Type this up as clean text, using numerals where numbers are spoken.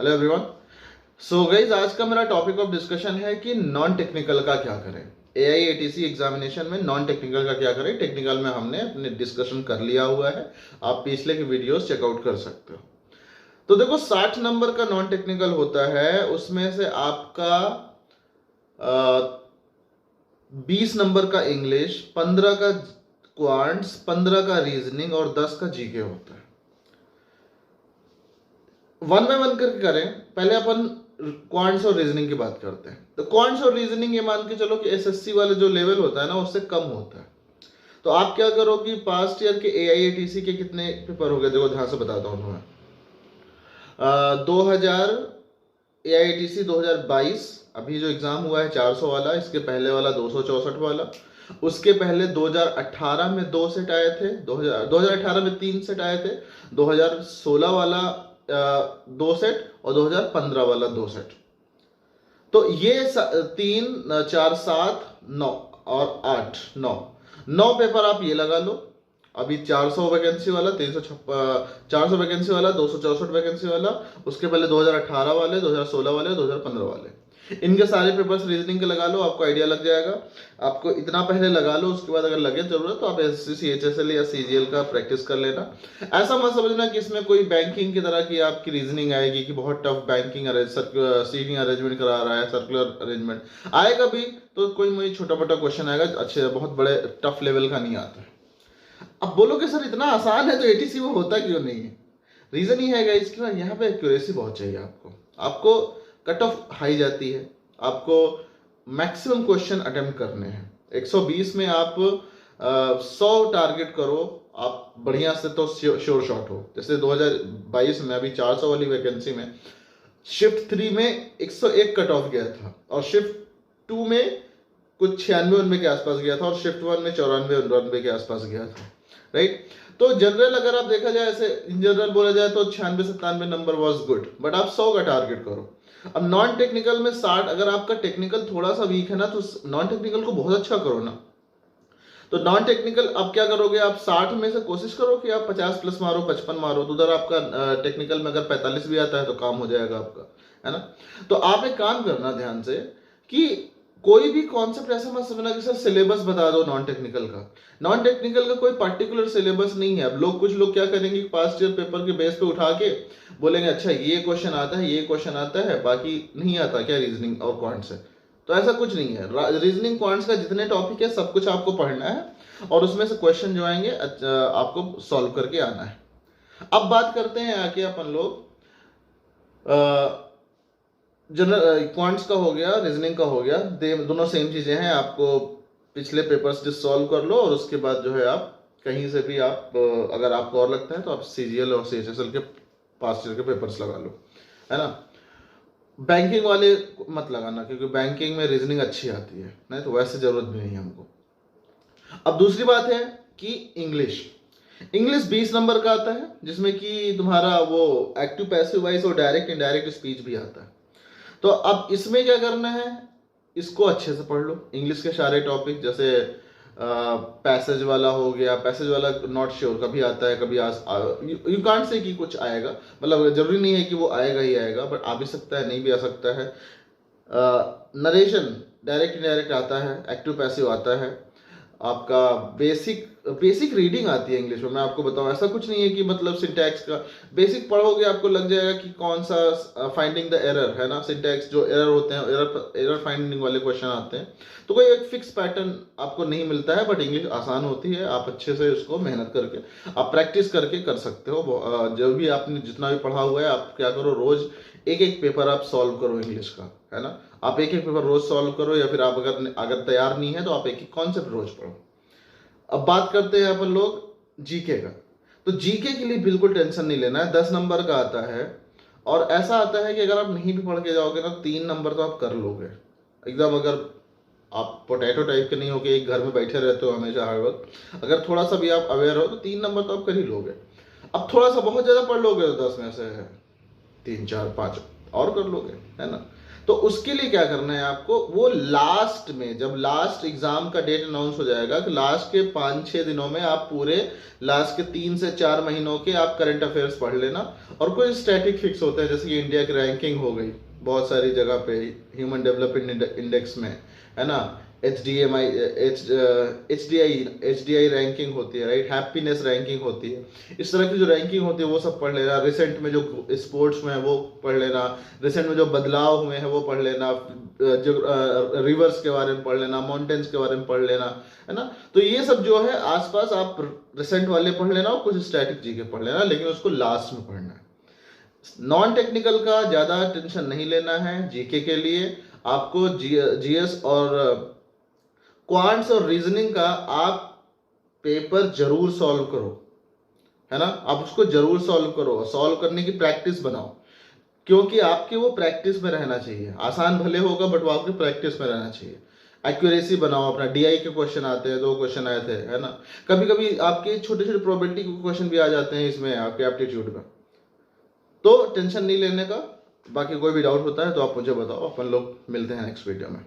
Hello everyone. So guys, आज का मेरा टॉपिक ऑफ डिस्कशन है कि नॉन टेक्निकल का क्या करें। AIATC एग्जामिनेशन में नॉन टेक्निकल का क्या करें। टेक्निकल में हमने अपने डिस्कशन कर लिया हुआ है, आप पिछले के वीडियोस चेकआउट कर सकते हो। तो देखो, 60 नंबर का नॉन टेक्निकल होता है, उसमें से आपका 20 नंबर का इंग्लिश, 15 का क्वांट्स, 15 का रीजनिंग और 10 का जीके होता है। वन बाय वन करके करें। पहले अपन क्वांट्स और रीजनिंग की बात करते हैं। तो क्वांट्स और रीजनिंग ये मान के चलो कि SSC वाले जो लेवल होता है ना, उससे कम होता है। तो आप क्या करो कि पास्ट ईयर के AIATC के कितने पेपर हो गए, देखो ध्यान से बताता हूँ तुम्हें। 2000 AIATC 2022 अभी जो एग्जाम हुआ है 400 वाला, इसके पहले वाला 264 वाला, उसके पहले 2018 में 2 सेट आए थे, 2018 में 3 सेट आए थे, 2016 वाला 2 सेट और 2015 वाला 2 सेट। तो ये 3 4 7 9 और 8 9 पेपर आप ये लगा लो। अभी 400 वैकेंसी वाला, 400 वैकेंसी वाला, 264 वैकेंसी वाला, उसके पहले 2018 वाले, 2016 वाले, 2015 वाले, इनके सारे पेपर्स रीजनिंग के लगा लो, आपको आइडिया लग जाएगा। आपको इतना पहले लगा लो, उसके बाद अगर लगे जरूरत तो आप SSC HSL या CGL का प्रैक्टिस कर लेना। ऐसा मत समझना कि इसमें कोई बैंकिंग की तरह की आपकी रीजनिंग आएगी कि बहुत टफ बैंकिंग सीटिंग अरेंजमेंट करा रहा है, सर्कुलर अरेंजमेंट आएगा भी तो कोई मुझे छोटा मोटा क्वेश्चन आएगा, अच्छे बहुत बड़े टफ लेवल का नहीं आता है। अब बोलोगे सर इतना आसान है तो ATC में होता क्यों नहीं है? रीजन ही है गाइस कि ना, यहाँ पे एक्यूरेसी बहुत चाहिए आपको कट ऑफ हाई जाती है, आपको मैक्सिमम क्वेश्चन अटेम्प्ट करने हैं। 120 में आप 100 टारगेट करो, आप बढ़िया से तो श्योर शॉट हो। जैसे 2022 में अभी 400 वाली वैकेंसी में शिफ्ट 3 में 101 कट ऑफ गया था, और शिफ्ट 2 में कुछ 96-99 के आसपास गया था, और शिफ्ट 1 में 94-99 के आसपास गया था, राइट। तो जनरल अगर आप देखा जाए, ऐसे इन जनरल बोला जाए तो 96-97 नंबर वाज गुड, बट आप 100 का टारगेट करो। अब नॉन टेक्निकल में 60, अगर आपका टेक्निकल थोड़ा सा वीक है ना, तो नॉन टेक्निकल को बहुत अच्छा करो ना। तो नॉन टेक्निकल अब क्या करोगे, आप 60 में से कोशिश करो कि आप 50 प्लस मारो, 55 मारो, तो उधर आपका टेक्निकल में अगर 45 भी आता है तो काम हो जाएगा आपका, है ना। तो आप एक काम करना ध्यान से कि कोई भी कॉन्सेप्ट ऐसा मत समझना कि सर सिलेबस बता दो नॉन टेक्निकल का। नॉन टेक्निकल का कोई पर्टिकुलर सिलेबस नहीं है। अब कुछ लोग क्या करेंगे, पास्ट ईयर पेपर के बेस पे उठा के बोलेंगे अच्छा ये क्वेश्चन आता है, ये क्वेश्चन आता है, बाकी नहीं आता क्या रीजनिंग और क्वांट्स है। तो ऐसा कुछ नहीं है। रीजनिंग क्वांट्स का जितने टॉपिक है सब कुछ आपको पढ़ना है, और उसमें से क्वेश्चन जो आएंगे आपको सॉल्व करके आना है। अब बात करते हैं आके अपन लोग जनरल क्वांट्स का हो गया, रीजनिंग का हो गया, दोनों सेम चीजें हैं। आपको पिछले पेपर्स जो सॉल्व कर लो, और उसके बाद जो है आप कहीं से भी आप अगर आपको और लगता है तो आप CGL और CHSL के पास्ट ईयर के पेपर्स लगा लो, है ना। बैंकिंग वाले मत लगाना, क्योंकि बैंकिंग में रीजनिंग अच्छी आती है, नहीं तो वैसे जरूरत भी नहीं है हमको। अब दूसरी बात है कि इंग्लिश 20 नंबर का आता है, जिसमें कि तुम्हारा वो एक्टिव पैसिव वॉइस और डायरेक्ट इनडायरेक्ट स्पीच भी आता है। तो अब इसमें क्या करना है, इसको अच्छे से पढ़ लो। इंग्लिश के सारे टॉपिक, जैसे पैसेज वाला हो गया, पैसेज वाला नॉट श्योर कभी आता है, कभी यू कांट से कि कुछ आएगा, मतलब जरूरी नहीं है कि वो आएगा ही आएगा, बट आ भी सकता है, नहीं भी आ सकता है। नरेशन डायरेक्ट इनडायरेक्ट आता है, एक्टिव पैसिव आता है, आपका बेसिक रीडिंग आती है इंग्लिश में। मैं आपको बताऊं, ऐसा कुछ नहीं है कि मतलब सिंटैक्स का बेसिक पढ़ोगे आपको लग जाएगा कि कौन सा फाइंडिंग द एरर है ना। सिंटैक्स जो एरर होते हैं, एरर फाइंडिंग वाले क्वेश्चन आते हैं, तो कोई एक फिक्स पैटर्न आपको नहीं मिलता है, बट इंग्लिश आसान होती है। आप अच्छे से उसको मेहनत करके आप प्रैक्टिस करके कर सकते हो। जो भी आपने जितना भी पढ़ा हुआ है, आप क्या करो, रोज एक पेपर आप सॉल्व करो इंग्लिश का, है ना। आप एक पेपर रोज सॉल्व करो, या फिर आप अगर तैयार नहीं है तो आप एक कॉन्सेप्ट रोज पढ़ो। अब बात करते हैं अपन लोग जीके का। तो जीके के लिए बिल्कुल टेंशन नहीं लेना है, 10 नंबर का आता है, और ऐसा आता है कि अगर आप नहीं भी पढ़ के जाओगे ना, 3 नंबर तो आप कर लोगे एकदम। अगर आप पोटैटो टाइप के नहीं हो कि एक घर में बैठे रहते हो हमेशा हर वक्त, अगर थोड़ा सा भी आप अवेयर हो तो 3 नंबर तो आप कर ही लोगे। अब थोड़ा सा बहुत ज्यादा पढ़ लोगे तो 10 में से 3 4 5 और कर लोगे, है ना। तो उसके लिए क्या करना है आपको, वो लास्ट में जब लास्ट एग्जाम का डेट अनाउंस हो जाएगा कि लास्ट के 5-6 दिनों में आप पूरे लास्ट के 3 से 4 महीनों के आप करंट अफेयर्स पढ़ लेना। और कोई स्टैटिक फिक्स होते हैं, जैसे कि इंडिया की रैंकिंग हो गई बहुत सारी जगह पे, ह्यूमन डेवलपमेंट इंडेक्स में, है ना, एच डी आई रैंकिंग होती है, राइट, हैप्पीनेस रैंकिंग होती है। इस तरह की जो रैंकिंग होती है वो सब पढ़ लेना। रिसेंट में जो स्पोर्ट्स में है वो पढ़ लेना, रिसेंट में जो बदलाव हुए हैं वो पढ़ लेना, जो रिवर्स के बारे में पढ़ लेना, माउंटेन्स के बारे में पढ़ लेना, है ना। तो ये सब जो है आसपास आप रिसेंट वाले पढ़ लेना और कुछ स्टैटिक जी के पढ़ लेना, लेकिन उसको लास्ट में पढ़ना है। नॉन टेक्निकल का ज़्यादा टेंशन नहीं लेना है। जीके के लिए आपको जीएस और क्वांट्स और रीजनिंग का आप पेपर जरूर सॉल्व करो, है ना, आप उसको जरूर सॉल्व करो, सॉल्व करने की प्रैक्टिस बनाओ, क्योंकि आपकी वो प्रैक्टिस में रहना चाहिए। आसान भले होगा बट वो आपकी प्रैक्टिस में रहना चाहिए। एक्यूरेसी बनाओ अपना। डीआई के क्वेश्चन आते हैं, 2 क्वेश्चन आए थे, है ना। कभी कभी आपके छोटे छोटे प्रोबेबिलिटी के क्वेश्चन भी आ जाते हैं इसमें आपके एप्टीट्यूड में, तो टेंशन नहीं लेने का। बाकी कोई भी डाउट होता है तो आप मुझे बताओ, अपन लोग मिलते हैं नेक्स्ट वीडियो में।